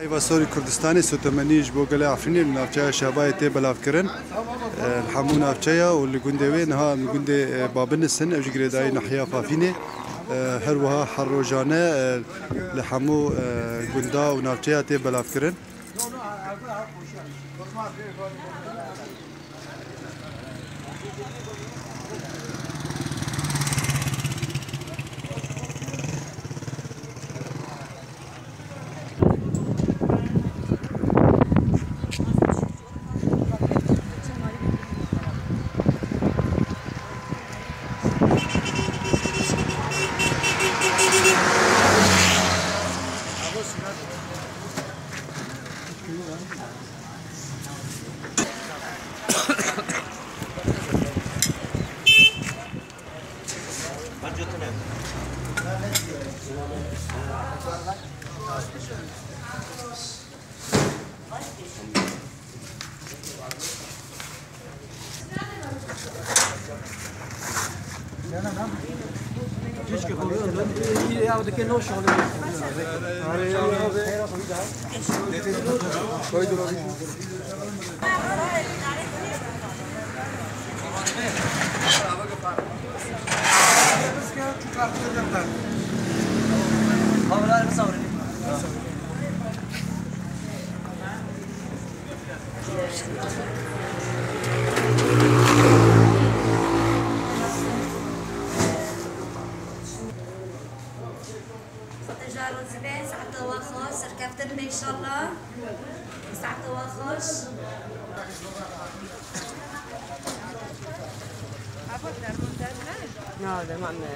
ایوا سوری کردستانی سوتمنیج بو گله عفرینی نافچه شبای تی بلاف کرن الحمو نافچه و لگونده وی نها لگونده بابن سن اوج گریدای نحیا فافینه هر وها حروجانه لحمو گندا و نافچه تی بلاف کرن تجارب زبين ساعة واخوش ركبتنا إن شاء الله ساعة واخوش No, demanda,